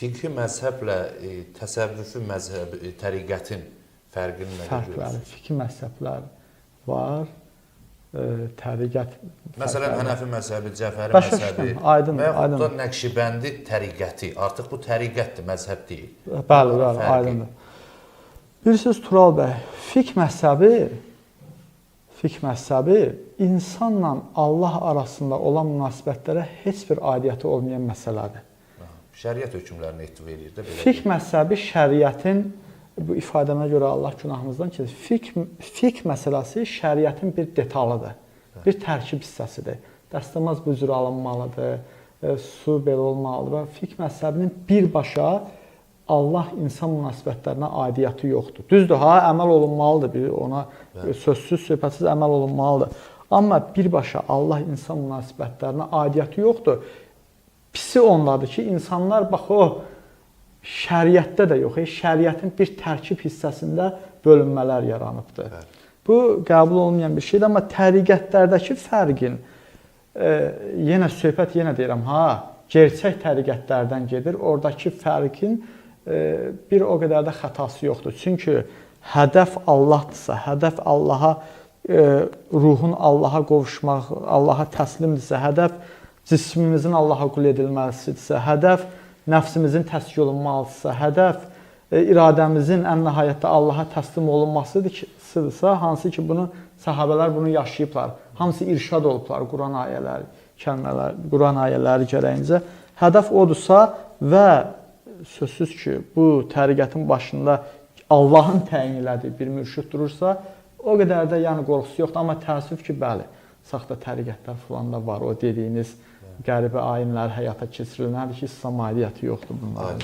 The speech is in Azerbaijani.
Fiqhi məzhəblə təsəvvüfü məzhəb, təriqətin fərqini nədə Fərqləri, görürsünüz? fikir məzhəblər var, təriqət. Məsələn, Hənəfi məzhəbi, Cəfəri Başa məzhəbi düşdüm, aydın, və yaxud da aydın. Nəqşibəndi təriqəti. Artıq bu təriqətdir, məzhəb deyil. Bəli, bəli, aydındır. Bilirsiniz, Tural bəy, fiqh məzhəbi insanla Allah arasında olan münasibətlərə heç bir aidiyyəti olmayan məsələdir. Şəriət hökmlərinə etv edir də belə. Fiqh məzhəbi şəriətin, bu ifadəmə görə Allah günahımızdan keçir, fiqh məsələsi şəriətin bir detalıdır, bir tərkib hissəsidir. Dəstəmaz bu cür alınmalıdır, su belə olmalıdır və fiqh məzhəbinin birbaşa Allah insan münasibətlərinə aidiyyəti yoxdur. Düzdür, əməl olunmalıdır, ona sözsüz, söhbətsiz əməl olunmalıdır. Amma birbaşa Allah insan münasibətlərinə aidiyyəti yoxdur. Pisi ondadır ki, insanlar, bax o, şəriətdə də yox, şəriətin bir tərkib hissəsində bölünmələr yaranıbdır. Bu, qəbul olmayan bir şeydir, amma təriqətlərdəki fərqin, yenə söhbət, yenə deyirəm, gerçək təriqətlərdən gedir, oradakı fərqin bir o qədər də xətası yoxdur. Çünki hədəf Allahdırsa, hədəf Allaha, ruhun Allaha qovuşmaq, Allaha təslimdirsə, hədəf cismimizin Allaha qul edilməsidirsə, hədəf nəfsimizin təskin olunmalıdırsa, hədəf iradəmizin ən nəhayətdə Allaha təslim olunmasıdırsa, hansı ki, bunu səhabələr bunu yaşayıblar, hamısı irşad olublar Quran ayələri, kəlmələr, Quran ayələri gərəyincə. Hədəf odursa və sözsüz ki, bu təriqətin başında Allahın təyin elədiyi bir mürşid durursa, o qədər də yəni qorxusu yoxdur. Amma təəssüf ki, bəli, saxta təriqətlər falan da var. O dediyiniz qəribə ayinlər həyata keçirilməlidir ki, İslam aidiyyəti yoxdur bunların.